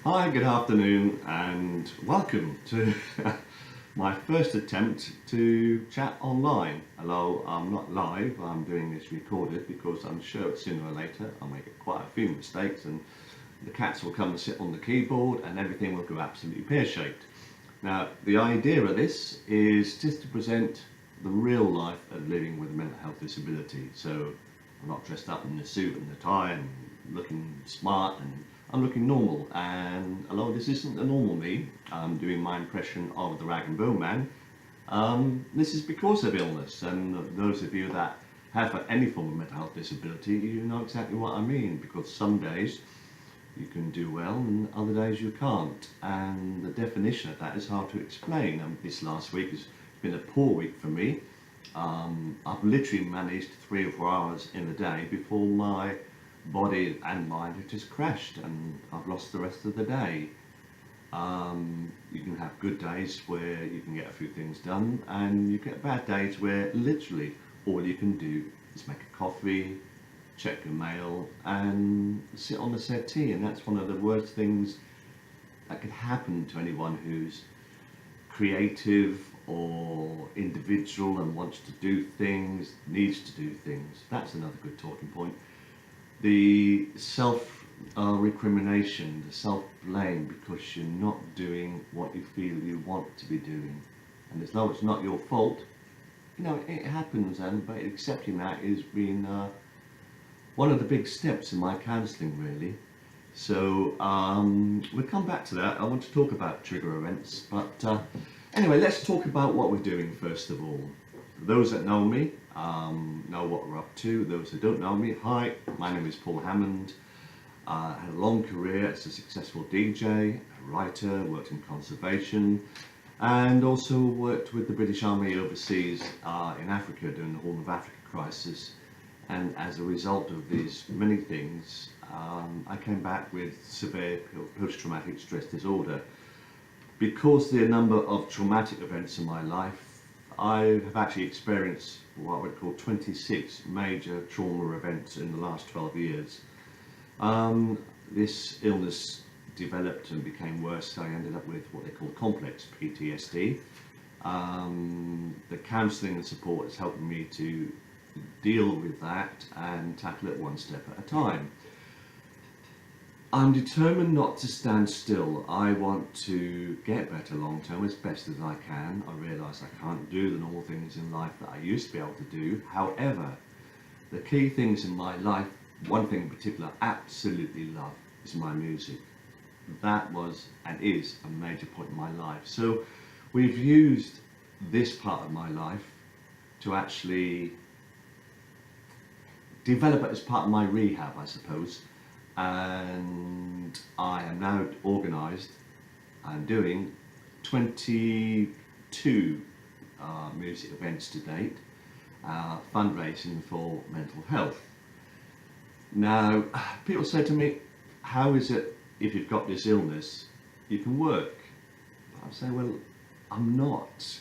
Hi, good afternoon, and welcome to my first attempt to chat online. Although I'm not live, I'm doing this recorded because I'm sure sooner or later I'll make quite a few mistakes and the cats will come and sit on the keyboard and everything will go absolutely pear-shaped. Now, the idea of this is just to present the real life of living with a mental health disability. So I'm not dressed up in the suit and the tie and looking smart, and I'm looking normal. And although this isn't the normal me, I'm doing my impression of the rag and bone man. This is because of illness, and those of you that have any form of mental health disability, you know exactly what I mean, because some days you can do well and other days you can't, and the definition of that is hard to explain. This last week has been a poor week for me. I've literally managed 3 or 4 hours in the day before my body and mind have just crashed and I've lost the rest of the day. You can have good days where you can get a few things done, and you get bad days where literally all you can do is make a coffee, check your mail and sit on the settee, and that's one of the worst things that could happen to anyone who's creative or individual and wants to do things, needs to do things. That's another good talking point. The self recrimination, the self blame because you're not doing what you feel you want to be doing, and as though it's not your fault, you know, it happens, and but accepting that is being one of the big steps in my counselling, really. So we'll come back to that. I want to talk about trigger events, but anyway, let's talk about what we're doing first of all. Those that know me know what we're up to. Those that don't know me, hi, my name is Paul Hammond. I had a long career as a successful DJ, a writer, worked in conservation, and also worked with the British Army overseas in Africa during the Horn of Africa crisis. And as a result of these many things, I came back with severe post-traumatic stress disorder. Because there are a number of traumatic events in my life, I have actually experienced what I would call 26 major trauma events in the last 12 years. This illness developed and became worse, so I ended up with what they call complex PTSD. The counselling and support has helped me to deal with that and tackle it one step at a time. I'm determined not to stand still. I want to get better long term as best as I can. I realise I can't do the normal things in life that I used to be able to do. However, the key things in my life, one thing in particular I absolutely love, is my music. That was and is a major point in my life. So we've used this part of my life to actually develop it as part of my rehab, I suppose. And I am now organised and doing 22 music events to date, fundraising for mental health. Now, people say to me, how is it if you've got this illness, you can work? I say, well, I'm not.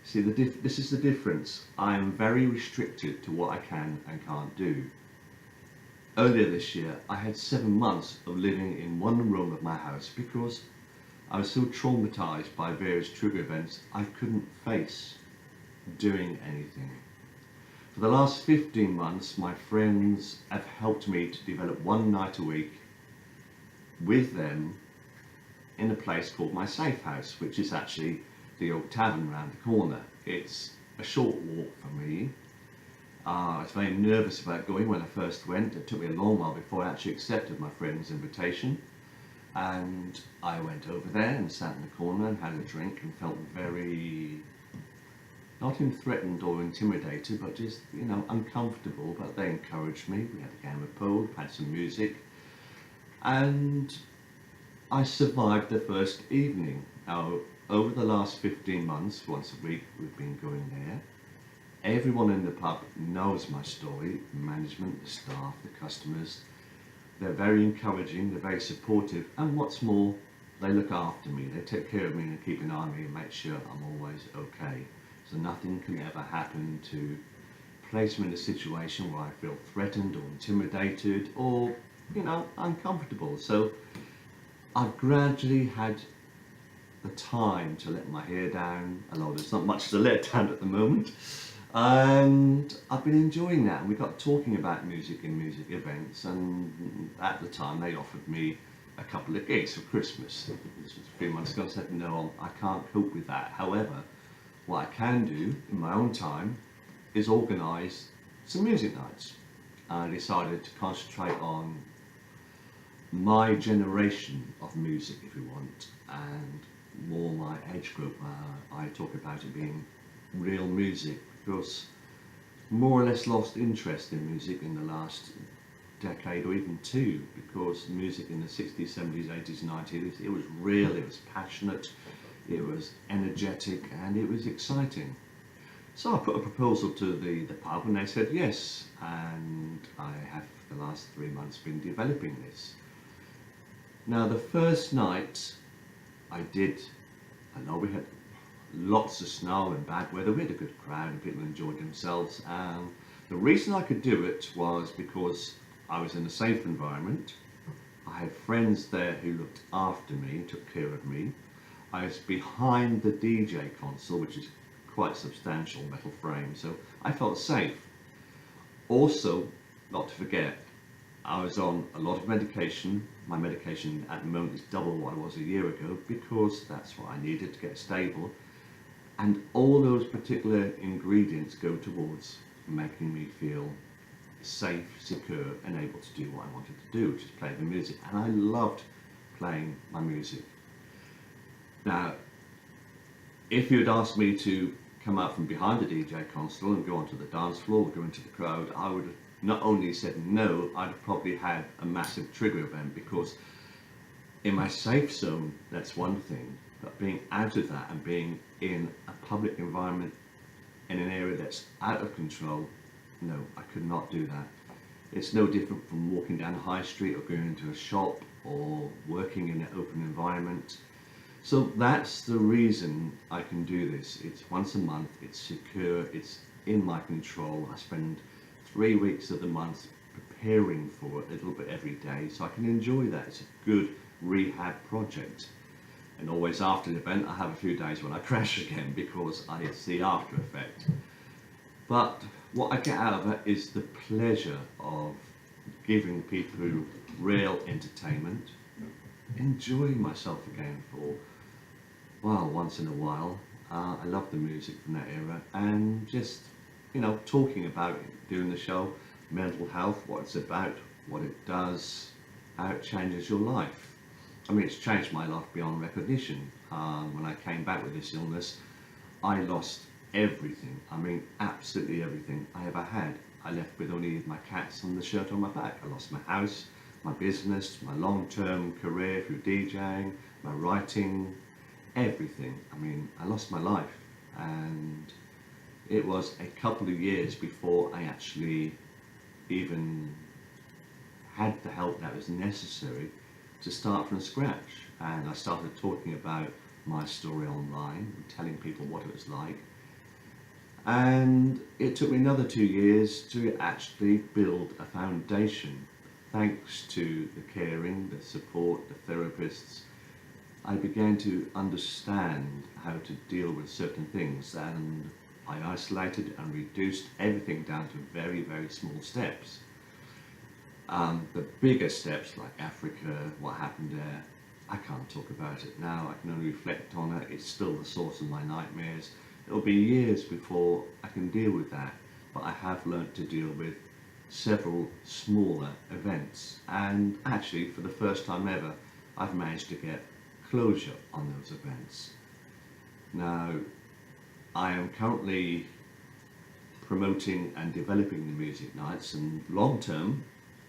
See, this is the difference. I am very restricted to what I can and can't do. Earlier this year, I had 7 months of living in one room of my house because I was so traumatised by various trigger events I couldn't face doing anything. For the last 15 months, my friends have helped me to develop one night a week with them in a place called my safe house, which is actually the old tavern round the corner. It's a short walk for me. I was very nervous about going when I first went. It took me a long while before I actually accepted my friend's invitation. And I went over there and sat in the corner and had a drink and felt very, not threatened or intimidated, but just, you know, uncomfortable. But they encouraged me. We had a game of pool, had some music, and I survived the first evening. Now, over the last 15 months, once a week, we've been going there. Everyone in the pub knows my story, management, the staff, the customers. They're very encouraging, they're very supportive, and what's more, they look after me. They take care of me and keep an eye on me and make sure I'm always okay. So nothing can ever happen to place me in a situation where I feel threatened or intimidated or, you know, uncomfortable. So I've gradually had the time to let my hair down, although there's not much to let down at the moment. And I've been enjoying that. And we got talking about music in music events, and at the time they offered me a couple of gigs for Christmas. This was a few months ago. I said, no, I can't cope with that. However, what I can do in my own time is organise some music nights. I decided to concentrate on my generation of music, if you want, and more my age group. I talk about it being real music, because more or less lost interest in music in the last decade or even two, because music in the 60s, 70s, 80s, 90s, it was real, it was passionate, it was energetic, and it was exciting. So I put a proposal to the pub, and they said yes, and I have for the last 3 months been developing this. Now the first night I know we had lots of snow and bad weather, we had a good crowd and people enjoyed themselves, and the reason I could do it was because I was in a safe environment. I had friends there who looked after me, took care of me. I was behind the DJ console, which is quite substantial metal frame, so I felt safe. Also, not to forget, I was on a lot of medication. My medication at the moment is double what it was a year ago, because that's what I needed to get stable. And all those particular ingredients go towards making me feel safe, secure, and able to do what I wanted to do, which is play the music. And I loved playing my music. Now, if you'd asked me to come out from behind the DJ console and go onto the dance floor or go into the crowd, I would have not only said no, I'd have probably had a massive trigger event, because in my safe zone, that's one thing, but being out of that and being in a public environment in an area that's out of control, no, I could not do that. It's no different from walking down a high street or going into a shop or working in an open environment. So that's the reason I can do this. It's once a month, it's secure, it's in my control. I spend 3 weeks of the month preparing for it a little bit every day, so I can enjoy that. It's a good rehab project. And always after the event, I have a few days when I crash again, because it's the after effect. But what I get out of it is the pleasure of giving people real entertainment, enjoying myself again for, well, once in a while. I love the music from that era, and just, talking about it, doing the show, mental health, what it's about, what it does, how it changes your life. I mean, it's changed my life beyond recognition. When I came back with this illness, I lost everything. I mean, absolutely everything I ever had. I left with only my cats and the shirt on my back. I lost my house, my business, my long-term career through DJing, my writing, everything. I mean, I lost my life, and it was a couple of years before I actually even had the help that was necessary to start from scratch. And I started talking about my story online and telling people what it was like. And it took me another 2 years to actually build a foundation. Thanks to the caring, the support, the therapists, I began to understand how to deal with certain things, and I isolated and reduced everything down to very, very small steps. The bigger steps, like Africa, what happened there, I can't talk about it now. I can only reflect on it. It's still the source of my nightmares. It'll be years before I can deal with that, but I have learnt to deal with several smaller events, and actually for the first time ever I've managed to get closure on those events. Now, I am currently promoting and developing the music nights, and long term,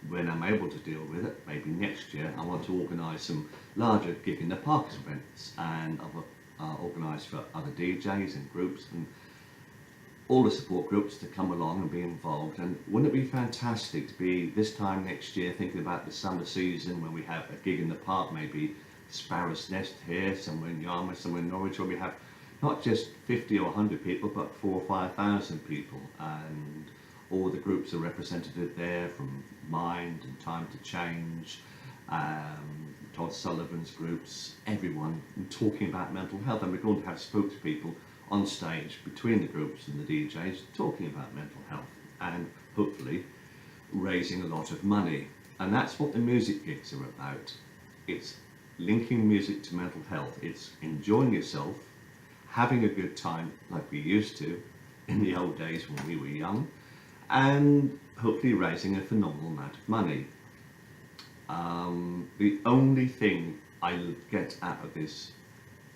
when I'm able to deal with it, maybe next year, I want to organise some larger gig in the park events, and I've organised for other DJs and groups and all the support groups to come along and be involved. And wouldn't it be fantastic to be this time next year thinking about the summer season when we have a gig in the park, maybe Sparrow's Nest here, somewhere in Yarmouth, somewhere in Norwich, where we have not just 50 or 100 people, but 4,000 or 5,000 people, and all the groups are represented there, from Mind and Time to Change, Todd Todd Sullivan's groups, everyone talking about mental health, and we're going to have spokespeople on stage between the groups and the DJs talking about mental health and hopefully raising a lot of money. And that's what the music gigs are about. It's linking music to mental health. It's enjoying yourself, having a good time like we used to in the old days when we were young, and hopefully raising a phenomenal amount of money. The only thing I get out of this,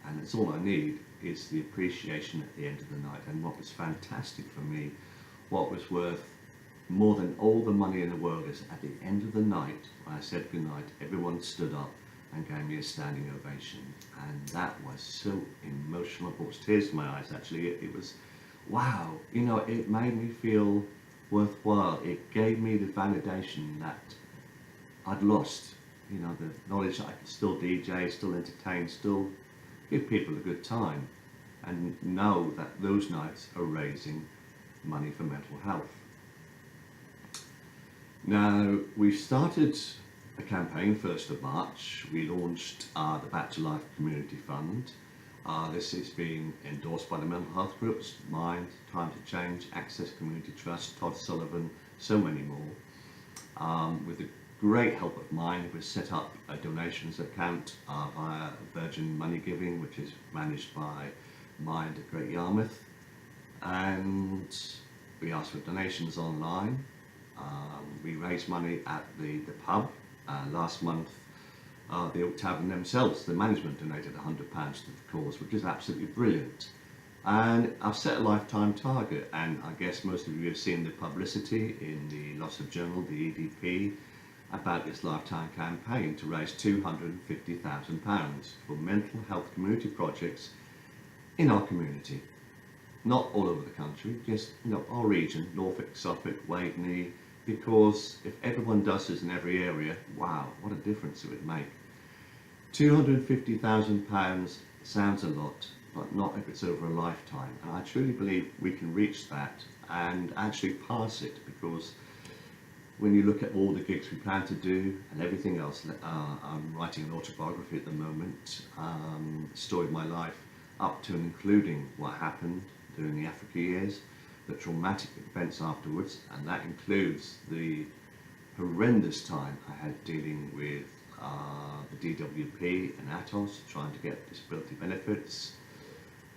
and it's all I need, is the appreciation at the end of the night. And what was fantastic for me, what was worth more than all the money in the world, is at the end of the night, when I said goodnight, everyone stood up and gave me a standing ovation. And that was so emotional. I brought tears to my eyes, actually. It was, wow, you know, it made me feel worthwhile. It gave me the validation that I'd lost, you know, the knowledge that I could still DJ, still entertain, still give people a good time, and know that those nights are raising money for mental health. Now, we started a campaign 1st of March. We launched the Back to Life Community Fund. This is being endorsed by the mental health groups, Mind, Time to Change, Access Community Trust, Todd Sullivan, so many more. With the great help of Mind, we've set up a donations account via Virgin Money Giving, which is managed by Mind at Great Yarmouth. And we ask for donations online. We raise money at the pub. Last month, the Oak Tavern themselves, the management, donated £100 to the cause, which is absolutely brilliant. And I've set a lifetime target, and I guess most of you have seen the publicity in the Loss of Journal, the EDP, about this lifetime campaign to raise £250,000 for mental health community projects in our community. Not all over the country, just, you know, our region, Norfolk, Suffolk, Waveney, because if everyone does this in every area, wow, what a difference it would make. £250,000 sounds a lot, but not if it's over a lifetime. And I truly believe we can reach that and actually pass it, because when you look at all the gigs we plan to do and everything else, I'm writing an autobiography at the moment, story of my life up to and including what happened during the Africa years, the traumatic events afterwards, and that includes the horrendous time I had dealing with the DWP and Atos, trying to get disability benefits,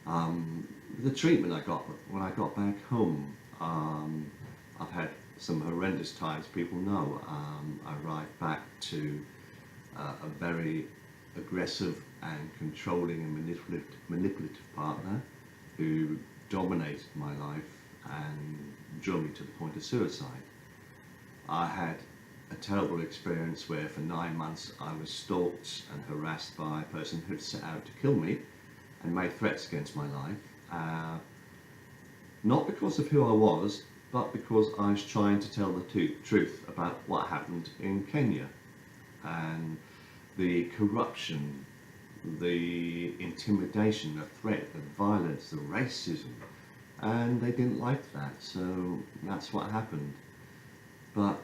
the treatment I got when I got back home. I've had some horrendous times, people know. I arrived back to a very aggressive and controlling and manipulative partner who dominated my life and drove me to the point of suicide. I had a terrible experience where for 9 months I was stalked and harassed by a person who'd set out to kill me and made threats against my life. Not because of who I was, but because I was trying to tell the truth about what happened in Kenya, and the corruption, the intimidation, the threat, the violence, the racism, and they didn't like that, so that's what happened. But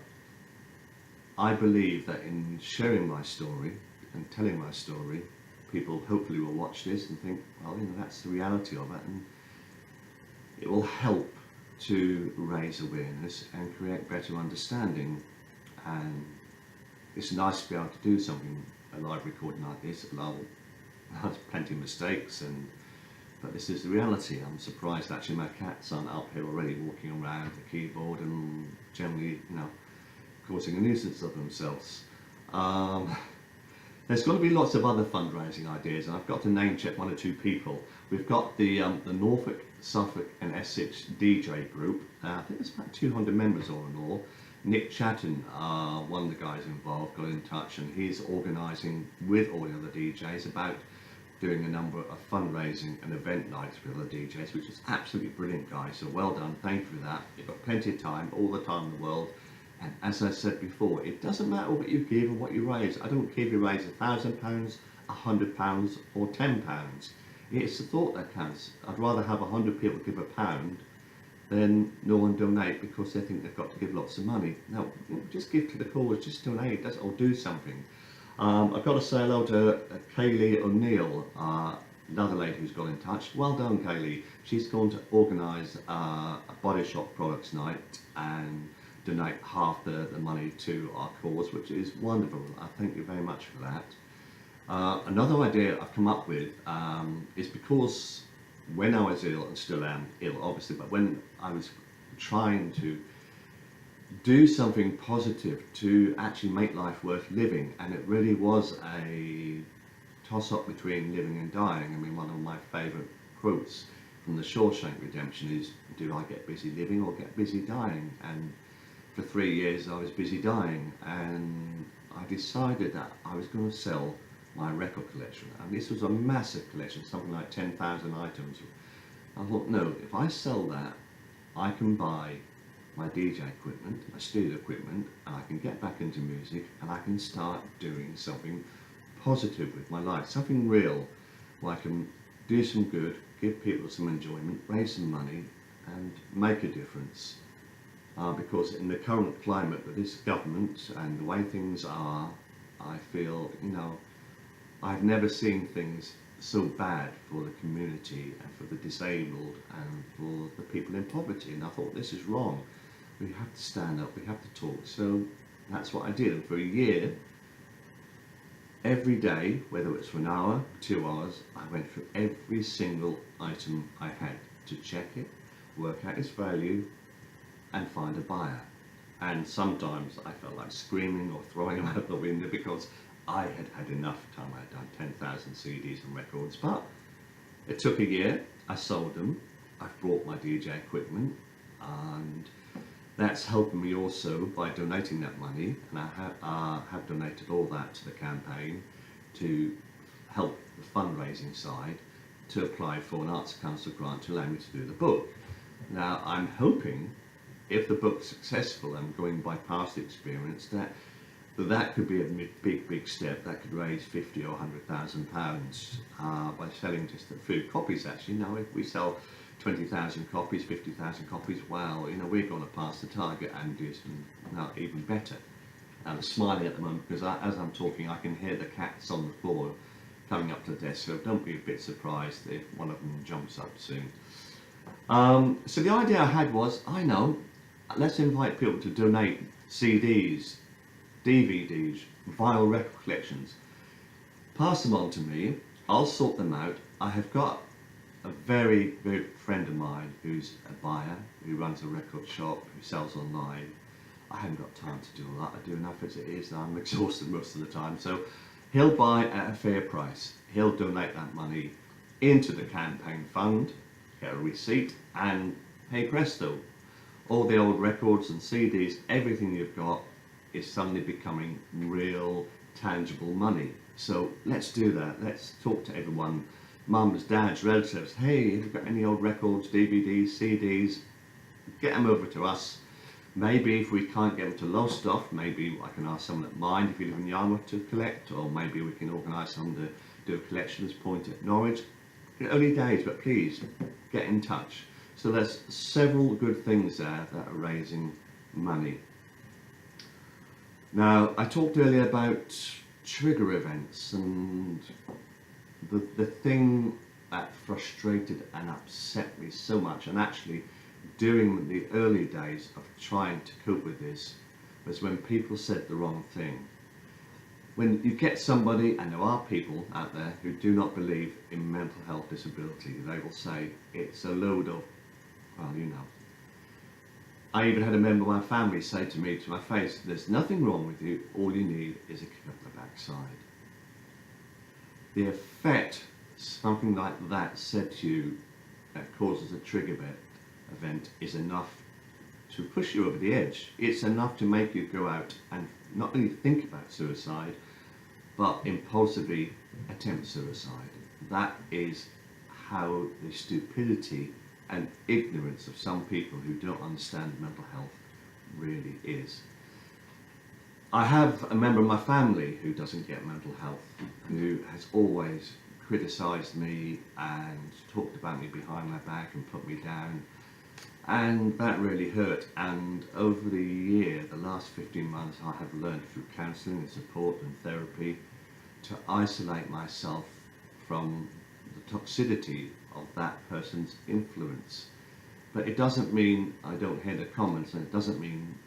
I believe that in sharing my story and telling my story, people hopefully will watch this and think, well, you know, that's the reality of it, and it will help to raise awareness and create better understanding. And it's nice to be able to do something, a live recording like this. There's plenty of mistakes, but this is the reality. I'm surprised actually my cats aren't up here already walking around the keyboard and generally, you know, causing a nuisance of themselves. There's going to be lots of other fundraising ideas, and I've got to name check one or two people. We've got the Norfolk, Suffolk and Essex DJ group. I think there's about 200 members all in all. Nick Chatton, one of the guys involved, got in touch, and he's organising with all the other DJs about doing a number of fundraising and event nights with other DJs, which is absolutely brilliant, guys. So well done, thank you for that. You've got plenty of time, all the time in the world. And as I said before, it doesn't matter what you give or what you raise. I don't care if you raise £1,000, £100 or £10. It's the thought that counts. I'd rather have 100 people give £1 than no one donate because they think they've got to give lots of money. No, just give to the cause, just donate, or do something. I've got to say hello to Kaylee O'Neill, another lady who's got in touch. Well done, Kaylee. She's going to organise a Body Shop products night and donate half the money to our cause, which is wonderful. I thank you very much for that. Another idea I've come up with is because when I was ill, and still am ill obviously, but when I was trying to do something positive to actually make life worth living, and it really was a toss-up between living and dying. I mean, one of my favourite quotes from the Shawshank Redemption is, do I get busy living or get busy dying? And for 3 years I was busy dying, and I decided that I was going to sell my record collection, and this was a massive collection, something like 10,000 items. I thought, no, if I sell that, I can buy my DJ equipment, my studio equipment, and I can get back into music, and I can start doing something positive with my life, something real, where I can do some good, give people some enjoyment, raise some money, and make a difference. Because in the current climate with this government and the way things are, I feel, I've never seen things so bad for the community and for the disabled and for the people in poverty, and I thought, this is wrong. We have to stand up, we have to talk. So that's what I did, and for a year, every day, whether it's for an hour, 2 hours, I went through every single item I had to check it, work out its value, and find a buyer. And sometimes I felt like screaming or throwing them out the window because I had had enough time. I had done 10,000 CDs and records, but it took a year. I sold them. I've brought my DJ equipment, and that's helping me also by donating that money, and I have donated all that to the campaign to help the fundraising side to apply for an Arts Council grant to allow me to do the book. Now I'm hoping, if the book's successful and going by past experience, that could be a big step. That could raise 50 or 100,000 pounds by selling just a few copies. Actually, now if we sell 20,000 copies, 50,000 copies, well, we're going to pass the target and do some even better. I'm smiling at the moment because as I'm talking, I can hear the cats on the floor coming up to the desk, so don't be a bit surprised if one of them jumps up soon. So the idea I had was, let's invite people to donate CDs, DVDs, vinyl record collections. Pass them on to me, I'll sort them out. I have got a very good friend of mine who's a buyer, who runs a record shop, who sells online. I haven't got time to do all that. I do enough as it is, and I'm exhausted most of the time. So he'll buy at a fair price. He'll donate that money into the campaign fund, get a receipt, and hey presto, all the old records and CDs, everything you've got is suddenly becoming real, tangible money. So let's do that. Let's talk to everyone, mums, dads, relatives. Hey, have you got any old records, DVDs, CDs? Get them over to us. Maybe if we can't get them to Lowestoft, maybe I can ask someone at mine if you live in Yarmouth to collect, or maybe we can organise someone to do a collections point at Norwich. Early days, but please get in touch. So there's several good things there that are raising money. Now, I talked earlier about trigger events, and the thing that frustrated and upset me so much, and actually during the early days of trying to cope with this, was when people said the wrong thing. When you get somebody, and there are people out there who do not believe in mental health disability, they will say it's a load of, well, I even had a member of my family say to me to my face, there's nothing wrong with you, all you need is a kick up the backside. The effect something like that said to you that causes a trigger event is enough to push you over the edge. It's enough to make you go out and not only think about suicide, but impulsively attempt suicide. That is how the stupidity and ignorance of some people who don't understand mental health really is. I have a member of my family who doesn't get mental health, who has always criticised me and talked about me behind my back and put me down. And that really hurt. And over the year, the last 15 months, I have learned through counselling and support and therapy to isolate myself from the toxicity of that person's influence. But it doesn't mean I don't hear the comments, and it doesn't mean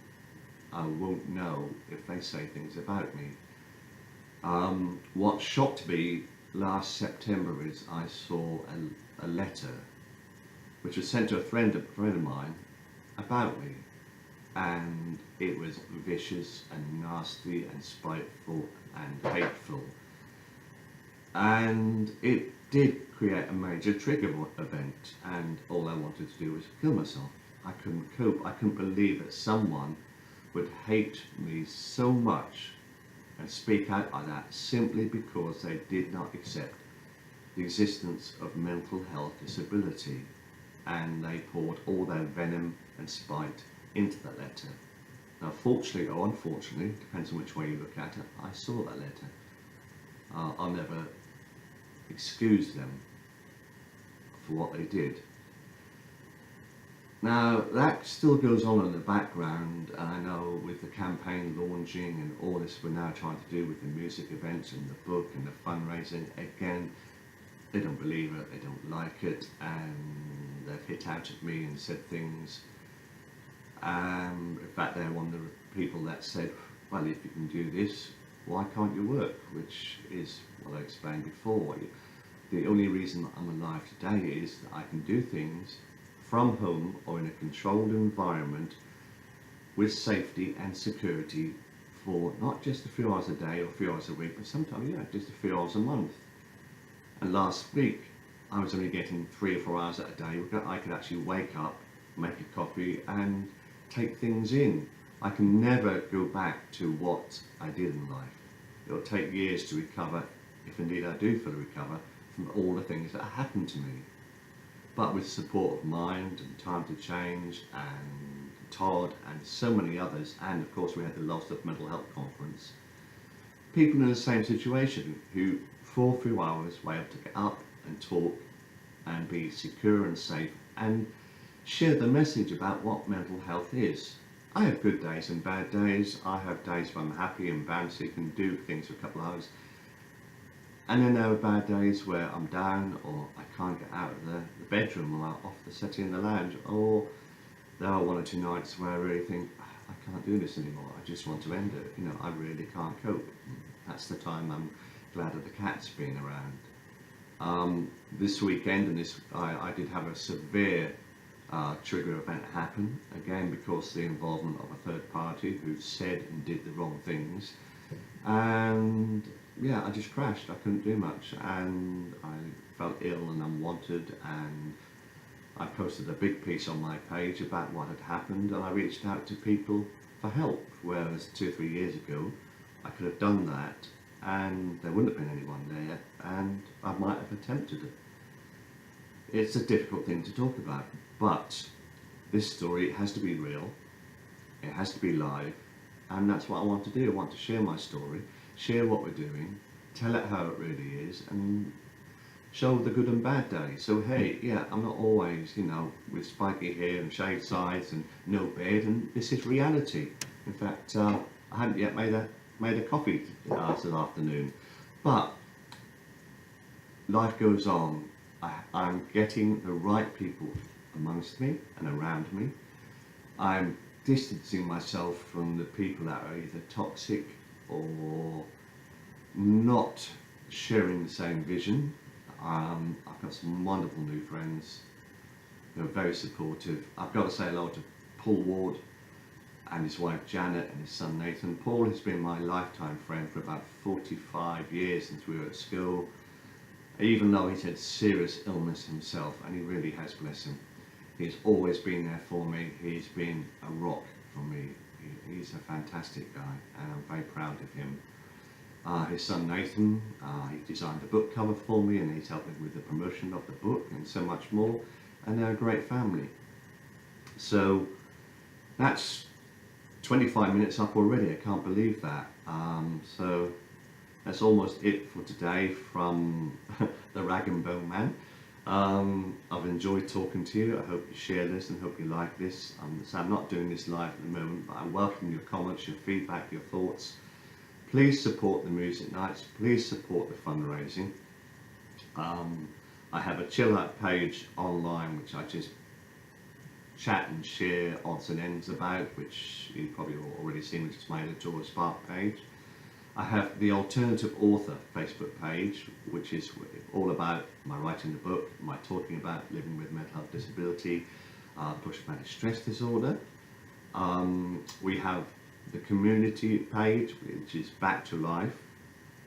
I won't know if they say things about me. What shocked me last September is I saw a letter which was sent to a friend of mine about me, and it was vicious and nasty and spiteful and hateful, and it did create a major trigger event, and all I wanted to do was kill myself. I couldn't cope. I couldn't believe that someone would hate me so much and speak out like that simply because they did not accept the existence of mental health disability, and they poured all their venom and spite into that letter. Now, fortunately or unfortunately, depends on which way you look at it, I saw that letter. I'll never excuse them for what they did. Now, that still goes on in the background, and I know with the campaign launching and all this we're now trying to do with the music events and the book and the fundraising, again, they don't believe it, they don't like it, and they've hit out at me and said things. In fact, they're one of the people that said, well, if you can do this, why can't you work? Which is what I explained before. The only reason I'm alive today is that I can do things from home or in a controlled environment with safety and security for not just a few hours a day or a few hours a week, but sometimes, just a few hours a month. And last week, I was only getting 3 or 4 hours a day. I could actually wake up, make a coffee, and take things in. I can never go back to what I did in life. It'll take years to recover, if indeed I do fully recover, from all the things that happened to me. But with support of Mind and Time to Change and Todd and so many others, and of course we had the Loss of Mental Health Conference, people in the same situation who for a few hours were able to get up and talk and be secure and safe and share the message about what mental health is. I have good days and bad days. I have days when I'm happy and bouncy, can do things for a couple of hours. And then there are bad days where I'm down, or I can't get out of the bedroom, or off the settee in the lounge, or there are 1 or 2 nights where I really think, I can't do this anymore, I just want to end it, I really can't cope. That's the time I'm glad of the cats being around. This weekend, and I did have a severe trigger event happen, again because of the involvement of a third party who said and did the wrong things, and I just crashed. I couldn't do much, and I felt ill and unwanted, and I posted a big piece on my page about what had happened, and I reached out to people for help, whereas 2 or 3 years ago I could have done that and there wouldn't have been anyone there, and I might have attempted it. It's a difficult thing to talk about, but this story has to be real, it has to be live, and that's what I want to do. I want to share my story, share what we're doing, tell it how it really is, and show the good and bad days. So hey, I'm not always, with spiky hair and shaved sides and no beard, and this is reality. In fact, I hadn't yet made a coffee this afternoon, but life goes on. I'm getting the right people amongst me and around me. I'm distancing myself from the people that are either toxic or not sharing the same vision. I've got some wonderful new friends who are very supportive. I've got to say hello to Paul Ward and his wife Janet and his son Nathan. Paul has been my lifetime friend for about 45 years since we were at school, even though he's had serious illness himself, and he really has, bless him. He's always been there for me. He's been a rock for me. He's a fantastic guy, and I'm very proud of him. His son Nathan, he designed a book cover for me, and he's helping with the promotion of the book and so much more, and they're a great family. So that's 25 minutes up already. I can't believe that. So that's almost it for today from the Rag and Bone Man. I've enjoyed talking to you. I hope you share this and hope you like this. So I'm not doing this live at the moment, but I welcome your comments, your feedback, your thoughts. Please support the music nights. Please support the fundraising. I have a chill out page online which I just chat and share odds and ends about, which you've probably already seen, which is my editorial spark page. I have the alternative author Facebook page, which is all about my writing the book, my talking about living with mental health disability, post-traumatic stress disorder. We have the community page, which is Back to Life,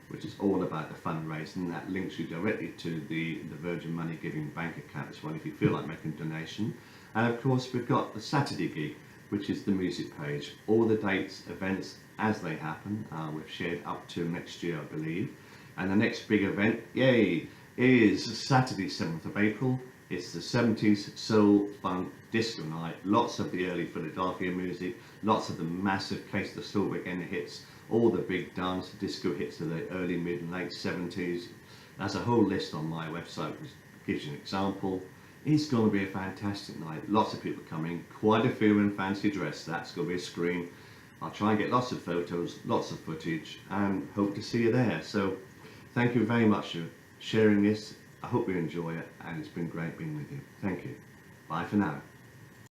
which is all about the fundraising. That links you directly to the Virgin Money Giving bank account as well if you feel like making a donation. And of course we've got the Saturday gig, which is the music page. All the dates, events as they happen, we've shared up to next year I believe. And the next big event, yay, is Saturday 7th of April. It's the 70s soul, funk, disco night. Lots of the early Philadelphia music, lots of the massive Case of the Silver Again hits, all the big dance disco hits of the early, mid and late 70s. There's a whole list on my website which gives you an example. It's going to be a fantastic night. Lots of people coming, quite a few in fancy dress. That's going to be a screen. I'll try and get lots of photos, lots of footage, and hope to see you there. So thank you very much for sharing this. I hope you enjoy it, and it's been great being with you. Thank you. Bye for now.